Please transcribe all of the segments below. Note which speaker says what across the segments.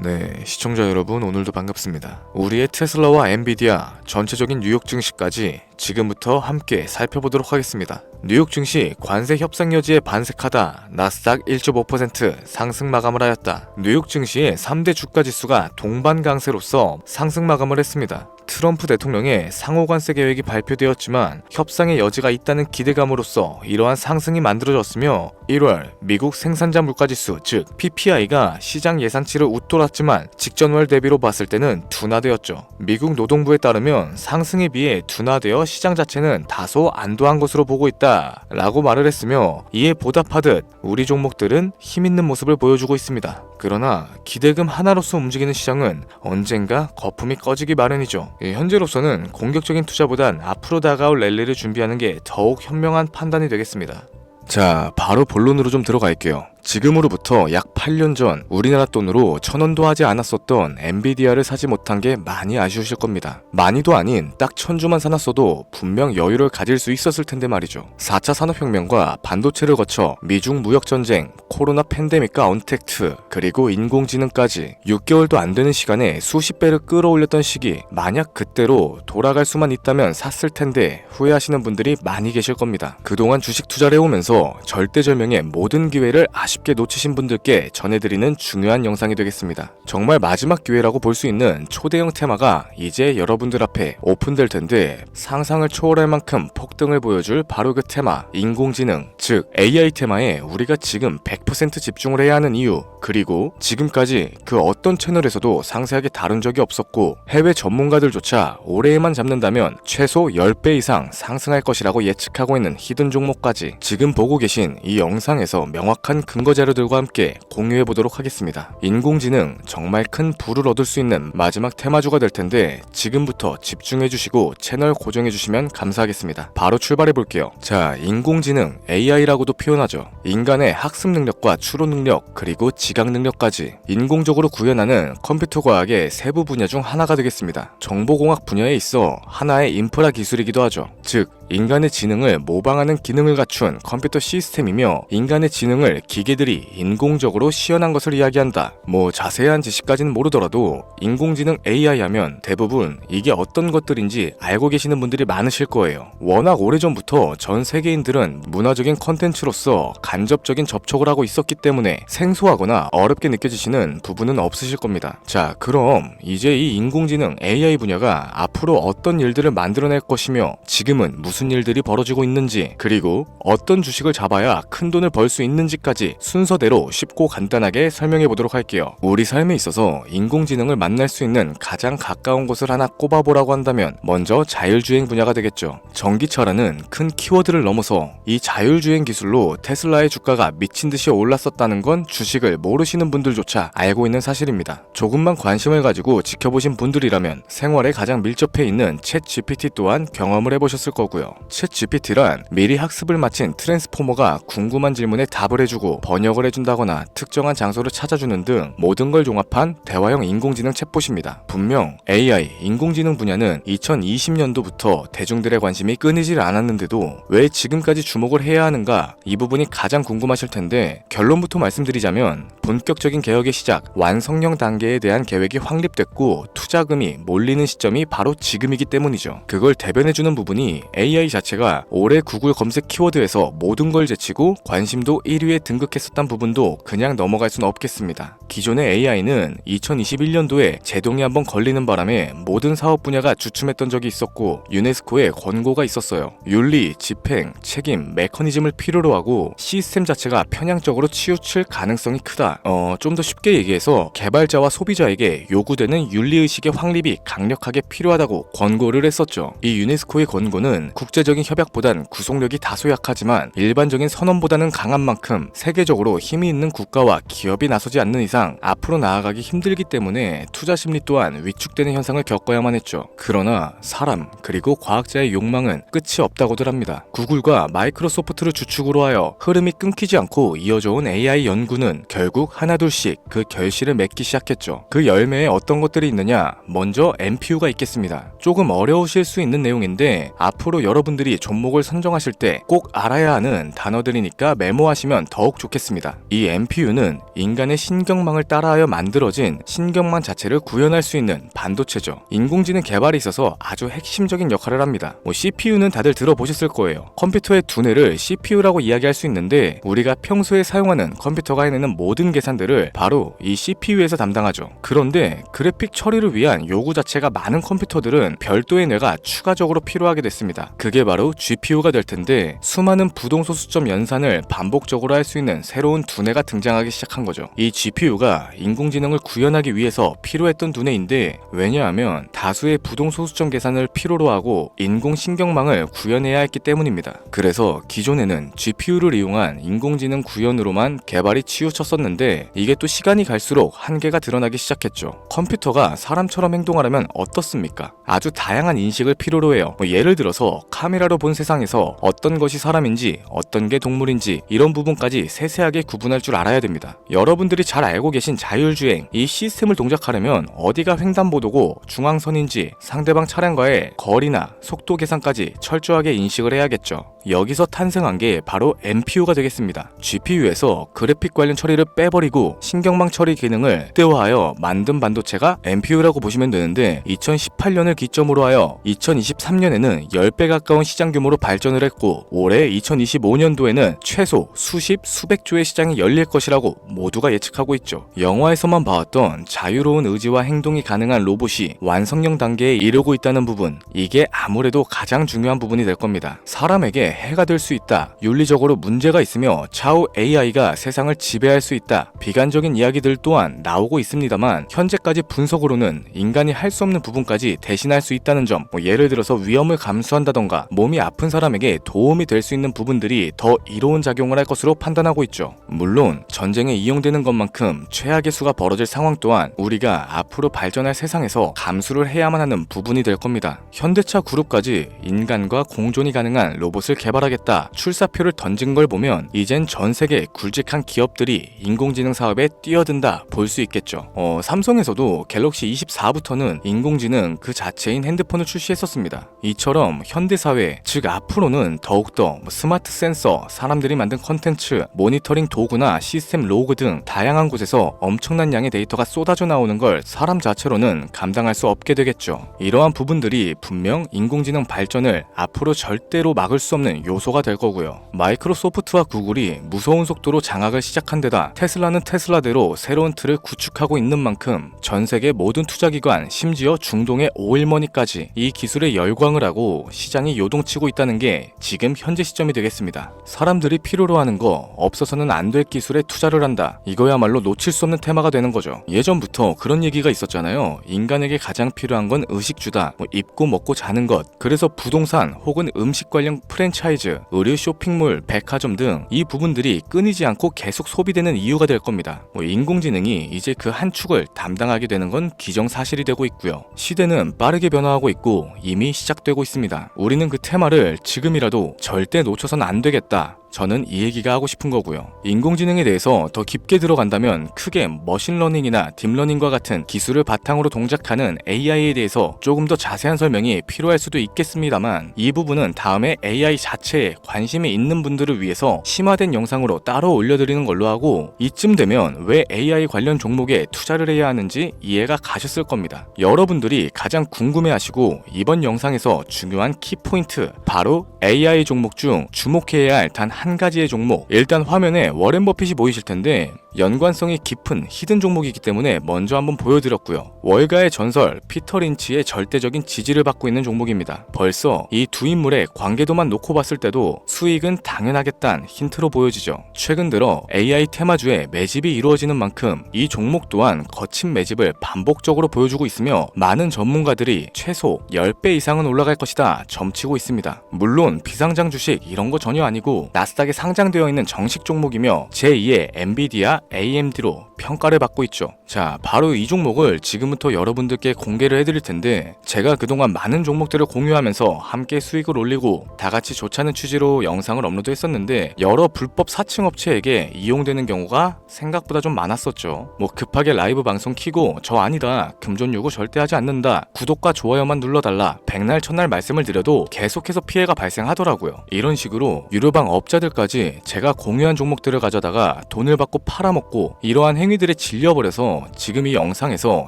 Speaker 1: 네, 시청자 여러분 오늘도 반갑습니다. 우리의 테슬라와 엔비디아, 전체적인 뉴욕 증시까지 지금부터 함께 살펴보도록 하겠습니다. 뉴욕 증시 관세 협상 여지에 반색하다 나스닥 1.5% 상승 마감을 하였다. 뉴욕 증시의 3대 주가 지수가 동반 강세로서 상승 마감을 했습니다. 트럼프 대통령의 상호 관세 계획이 발표되었지만 협상의 여지가 있다는 기대감으로써 이러한 상승이 만들어졌으며 1월 미국 생산자 물가지수 즉 PPI가 시장 예상치를 웃돌았지만 직전월 대비로 봤을 때는 둔화되었죠. 미국 노동부에 따르면 상승에 비해 둔화되어 시장 자체는 다소 안도한 것으로 보고 있다 라고 말을 했으며 이에 보답하듯 우리 종목들은 힘있는 모습을 보여주고 있습니다. 그러나 기대금 하나로서 움직이는 시장은 언젠가 거품이 꺼지기 마련이죠. 현재로서는 공격적인 투자보단 앞으로 다가올 랠리를 준비하는 게 더욱 현명한 판단이 되겠습니다. 자, 바로 본론으로 좀 들어갈게요. 지금으로부터 약 8년 전 우리나라 돈으로 1000원도 하지 않았었던 엔비디아를 사지 못한 게 많이 아쉬우실 겁니다. 많이도 아닌 딱 1000주만 사놨어도 분명 여유를 가질 수 있었을 텐데 말이죠. 4차 산업혁명과 반도체를 거쳐 미중 무역전쟁, 코로나 팬데믹과 언택트, 그리고 인공지능까지 6개월도 안 되는 시간에 수십 배를 끌어올렸던 시기, 만약 그때로 돌아갈 수만 있다면 샀을 텐데 후회하시는 분들이 많이 계실 겁니다. 그동안 주식 투자를 해오면서 절대절명의 모든 기회를 쉽게 놓치신 분들께 전해드리는 중요한 영상이 되겠습니다. 정말 마지막 기회라고 볼 수 있는 초대형 테마가 이제 여러분들 앞에 오픈될 텐데 상상을 초월할 만큼 폭등을 보여줄 바로 그 테마, 인공지능, 즉 AI 테마에 우리가 지금 100% 집중을 해야 하는 이유, 그리고 지금까지 그 어떤 채널에서도 상세하게 다룬 적이 없었고 해외 전문가들조차 올해에만 잡는다면 최소 10배 이상 상승할 것이라고 예측하고 있는 히든 종목까지 지금 보고 계신 이 영상에서 명확한 근거 자료들과 함께 공유해 보도록 하겠습니다. 인공지능 정말 큰 부를 얻을 수 있는 마지막 테마주가 될 텐데 지금부터 집중해 주시고 채널 고정해 주시면 감사하겠습니다. 바로 출발해 볼게요. 자, 인공지능 AI라고도 표현하죠. 인간의 학습 능력과 추론 능력 그리고 지각 능력까지 인공적으로 구현하는 컴퓨터 과학의 세부 분야 중 하나가 되겠습니다. 정보공학 분야에 있어 하나의 인프라 기술이기도 하죠. 즉 인간의 지능을 모방하는 기능을 갖춘 컴퓨터 시스템이며 인간의 지능을 기계들이 인공적으로 시연한 것을 이야기한다. 뭐 자세한 지식까지는 모르더라도 인공지능 AI 하면 대부분 이게 어떤 것들인지 알고 계시는 분들이 많으실 거예요. 워낙 오래전부터 전 세계인들은 문화적인 컨텐츠로서 간접적인 접촉을 하고 있었기 때문에 생소하거나 어렵게 느껴지시는 부분은 없으실 겁니다. 자, 그럼 이제 이 인공지능 AI 분야가 앞으로 어떤 일들을 만들어낼 것이며 지금은 무슨 일들이 벌어지고 있는지, 그리고 어떤 주식을 잡아야 큰 돈을 벌 수 있는지까지 순서대로 쉽고 간단하게 설명해 보도록 할게요. 우리 삶에 있어서 인공지능을 만날 수 있는 가장 가까운 곳을 하나 꼽아보라고 한다면 먼저 자율주행 분야가 되겠죠. 전기차라는 큰 키워드를 넘어서 이 자율주행 기술로 테슬라의 주가가 미친 듯이 올랐었다는 건 주식을 모르시는 분들조차 알고 있는 사실입니다. 조금만 관심을 가지고 지켜보신 분들이라면 생활에 가장 밀접해 있는 챗 GPT 또한 경험을 해보셨을 거고요. 챗 GPT란 미리 학습을 마친 트랜스포머가 궁금한 질문에 답을 해주고 번역을 해준다거나 특정한 장소를 찾아주는 등 모든 걸 종합한 대화형 인공지능 챗봇입니다. 분명 AI, 인공지능 분야는 2020년도부터 대중들의 관심이 끊이질 않았는데도 왜 지금까지 주목을 해야 하는가, 이 부분이 가장 궁금하실 텐데 결론부터 말씀드리자면 본격적인 개혁의 시작, 완성형 단계에 대한 계획이 확립됐고 투자금이 몰리는 시점이 바로 지금이기 때문이죠. 그걸 대변해주는 부분이 AI 자체가 올해 구글 검색 키워드에서 모든 걸 제치고 관심도 1위에 등극했었던 부분도 그냥 넘어갈 수는 없겠습니다. 기존의 AI는 2021년도에 제동이 한번 걸리는 바람에 모든 사업 분야가 주춤했던 적이 있었고 유네스코의 권고가 있었어요. 윤리, 집행, 책임, 메커니즘을 필요로 하고 시스템 자체가 편향적으로 치우칠 가능성이 크다. 좀 더 쉽게 얘기해서 개발자와 소비자에게 요구되는 윤리의식의 확립이 강력하게 필요하다고 권고를 했었죠. 이 유네스코의 권고는 국제적인 협약보단 구속력이 다소 약하지만 일반적인 선언보다는 강한 만큼 세계적으로 힘이 있는 국가와 기업이 나서지 않는 이상 앞으로 나아가기 힘들기 때문에 투자 심리 또한 위축되는 현상을 겪어야만 했죠. 그러나 사람 그리고 과학자의 욕망은 끝이 없다고들 합니다. 구글과 마이크로소프트를 주축으로 하여 흐름이 끊기지 않고 이어져온 AI 연구는 결국 하나둘씩 그 결실을 맺기 시작했죠. 그 열매에 어떤 것들이 있느냐, 먼저 NPU가 있겠습니다. 조금 어려우실 수 있는 내용인데 앞으로 여러분들이 종목을 선정하실 때 꼭 알아야 하는 단어들이니까 메모하시면 더욱 좋겠습니다. 이 NPU는 인간의 신경망을 따라하여 만들어진 신경망 자체를 구현할 수 있는 반도체죠. 인공지능 개발에 있어서 아주 핵심적인 역할을 합니다. CPU는 다들 들어보셨을 거예요. 컴퓨터의 두뇌를 CPU라고 이야기할 수 있는데 우리가 평소에 사용하는 컴퓨터가 해내는 모든 계산들을 바로 이 CPU에서 담당하죠. 그런데 그래픽 처리를 위한 요구 자체가 많은 컴퓨터들은 별도의 뇌가 추가적으로 필요하게 됐습니다. 그게 바로 GPU가 될 텐데 수많은 부동소수점 연산을 반복적으로 할 수 있는 새로운 두뇌가 등장하기 시작한 거죠. 이 GPU가 인공지능을 구현하기 위해서 필요했던 두뇌인데 왜냐하면 다수의 부동소수점 계산을 필요로 하고 인공신경망을 구현해야 했기 때문입니다. 그래서 기존에는 GPU를 이용한 인공지능 구현으로만 개발이 치우쳤었는데 이게 또 시간이 갈수록 한계가 드러나기 시작했죠. 컴퓨터가 사람처럼 행동하려면 어떻습니까? 아주 다양한 인식을 필요로 해요. 예를 들어서 카메라로 본 세상에서 어떤 것이 사람인지 어떤 게 동물인지 이런 부분까지 세세하게 구분할 줄 알아야 됩니다. 여러분들이 잘 알고 계신 자율주행, 이 시스템을 동작하려면 어디가 횡단보도고 중앙선인지 상대방 차량과의 거리나 속도 계산까지 철저하게 인식을 해야겠죠. 여기서 탄생한 게 바로 NPU가 되겠습니다. GPU에서 그래픽 관련 처리를 빼버리고 신경망 처리 기능을 극대화하여 만든 반도체가 NPU라고 보시면 되는데 2018년을 기점으로 하여 2023년에는 10배 가까운 시장 규모로 발전을 했고 올해 2025년도에는 최소 수십, 수백 조의 시장이 열릴 것이라고 모두가 예측하고 있죠. 영화에서만 봐왔던 자유로운 의지와 행동이 가능한 로봇이 완성형 단계에 이르고 있다는 부분, 이게 아무래도 가장 중요한 부분이 될 겁니다. 사람에게 해가 될 수 있다, 윤리적으로 문제가 있으며 차후 AI가 세상을 지배할 수 있다, 비관적인 이야기들 또한 나오고 있습니다만 현재까지 분석으로는 인간이 할 수 없는 부분까지 대신할 수 있다는 점, 예를 들어서 위험을 감수한다던가 몸이 아픈 사람에게 도움이 될 수 있는 부분들이 더 이로운 작용을 할 것으로 판단하고 있죠. 물론 전쟁에 이용되는 것만큼 최악의 수가 벌어질 상황 또한 우리가 앞으로 발전할 세상에서 감수를 해야만 하는 부분이 될 겁니다. 현대차 그룹까지 인간과 공존이 가능한 로봇을 개발하겠다 출사표를 던진 걸 보면 이젠 전 세계 굵직한 기업들이 인공지능 사업에 뛰어든다 볼 수 있겠죠. 삼성에서도 갤럭시 24부터는 인공지능 그 자체인 핸드폰을 출시했었습니다. 이처럼 현대사회, 즉 앞으로는 더욱더 스마트 센서, 사람들이 만든 컨텐츠, 모니터링 도구나 시스템 로그 등 다양한 곳에서 엄청난 양의 데이터가 쏟아져 나오는 걸 사람 자체로는 감당할 수 없게 되겠죠. 이러한 부분들이 분명 인공지능 발전을 앞으로 절대로 막을 수 없는 요소가 될 거고요. 마이크로소프트와 구글이 무서운 속도로 장악을 시작한 데다 테슬라는 테슬라대로 새로운 틀을 구축하고 있는 만큼 전 세계 모든 투자기관, 심지어 중동의 오일머니까지 이 기술에 열광을 하고 시장이 요동치고 있다는 게 지금 현재 시점이 되겠습니다. 사람들이 필요로 하는 거, 없어서는 안 될 기술에 투자를 한다. 이거야말로 놓칠 수 없는 테마가 되는 거죠. 예전부터 그런 얘기가 있었잖아요. 인간에게 가장 필요한 건 의식주다. 입고 먹고 자는 것. 그래서 부동산 혹은 음식 관련 프랜차이즈, 의류 쇼핑몰, 백화점 등 이 부분들이 끊이지 않고 계속 소비되는 이유가 될 겁니다. 인공지능이 이제 그 한 축을 담당하게 되는 건 기정사실이 되고 있고요. 시대는 빠르게 변화하고 있고 이미 시작되고 있습니다. 우리는 그 테마를 지금이라도 절대 놓쳐선 안 되겠다. 저는 이 얘기가 하고 싶은 거고요. 인공지능에 대해서 더 깊게 들어간다면 크게 머신러닝이나 딥러닝과 같은 기술을 바탕으로 동작하는 AI에 대해서 조금 더 자세한 설명이 필요할 수도 있겠습니다만 이 부분은 다음에 AI 자체에 관심이 있는 분들을 위해서 심화된 영상으로 따로 올려드리는 걸로 하고 이쯤 되면 왜 AI 관련 종목에 투자를 해야 하는지 이해가 가셨을 겁니다. 여러분들이 가장 궁금해하시고 이번 영상에서 중요한 키포인트, 바로 AI 종목 중 주목해야 할 단 한 가지의 종목, 일단 화면에 워렌 버핏이 보이실 텐데 연관성이 깊은 히든 종목이기 때문에 먼저 한번 보여드렸고요. 월가의 전설 피터 린치의 절대적인 지지를 받고 있는 종목입니다. 벌써 이 두 인물의 관계도만 놓고 봤을 때도 수익은 당연하겠다는 힌트로 보여지죠. 최근 들어 AI 테마주에 매집이 이루어지는 만큼 이 종목 또한 거친 매집을 반복적으로 보여주고 있으며 많은 전문가들이 최소 10배 이상은 올라갈 것이다 점치고 있습니다. 물론 비상장 주식 이런 거 전혀 아니고 나스닥에 상장되어 있는 정식 종목이며 제2의 엔비디아 AMD로 평가를 받고 있죠. 자, 바로 이 종목을 지금부터 여러분들께 공개를 해드릴 텐데, 제가 그동안 많은 종목들을 공유하면서 함께 수익을 올리고 다같이 좋자는 취지로 영상을 업로드했었는데, 여러 불법 사칭 업체에게 이용되는 경우가 생각보다 좀 많았었죠. 뭐 급하게 라이브 방송 키고 저 아니다, 금전 요구 절대 하지 않는다, 구독과 좋아요만 눌러달라, 백날 천날 말씀을 드려도 계속해서 피해가 발생하더라고요. 이런 식으로 유료방 업자들까지 제가 공유한 종목들을 가져다가 돈을 받고 팔아먹고, 이러한 행위들에 질려버려서 지금 이 영상에서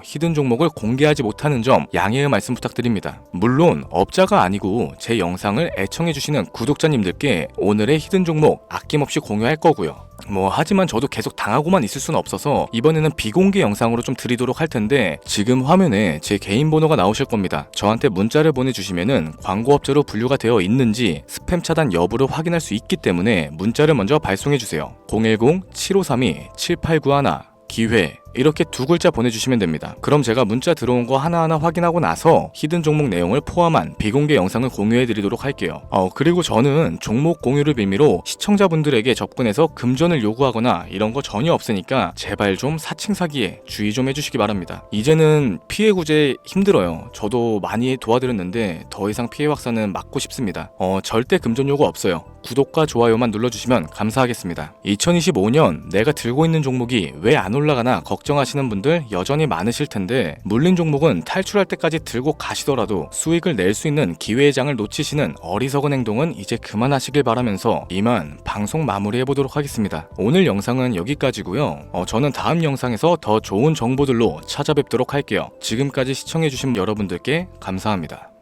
Speaker 1: 히든 종목을 공개하지 못하는 점 양해의 말씀 부탁드립니다. 물론 업자가 아니고 제 영상을 애청해주시는 구독자님들께 오늘의 히든 종목 아낌없이 공유할 거고요. 하지만 저도 계속 당하고만 있을 수는 없어서 이번에는 비공개 영상으로 좀 드리도록 할 텐데, 지금 화면에 제 개인 번호가 나오실 겁니다. 저한테 문자를 보내주시면은 광고업자로 분류가 되어 있는지 스팸 차단 여부를 확인할 수 있기 때문에 문자를 먼저 발송해주세요. 010-7532-7891 기회, 이렇게 두 글자 보내주시면 됩니다. 그럼 제가 문자 들어온 거 하나하나 확인하고 나서 히든 종목 내용을 포함한 비공개 영상을 공유해드리도록 할게요. 그리고 저는 종목 공유를 빌미로 시청자분들에게 접근해서 금전을 요구하거나 이런 거 전혀 없으니까 제발 좀 사칭 사기에 주의 좀 해주시기 바랍니다. 이제는 피해 구제 힘들어요. 저도 많이 도와드렸는데 더 이상 피해 확산은 막고 싶습니다. 절대 금전 요구 없어요. 구독과 좋아요만 눌러주시면 감사하겠습니다. 2025년 내가 들고 있는 종목이 왜 안 올라가나 걱정하시는 분들 여전히 많으실 텐데, 물린 종목은 탈출할 때까지 들고 가시더라도 수익을 낼 수 있는 기회의 장을 놓치시는 어리석은 행동은 이제 그만하시길 바라면서 이만 방송 마무리해보도록 하겠습니다. 오늘 영상은 여기까지고요. 저는 다음 영상에서 더 좋은 정보들로 찾아뵙도록 할게요. 지금까지 시청해주신 여러분들께 감사합니다.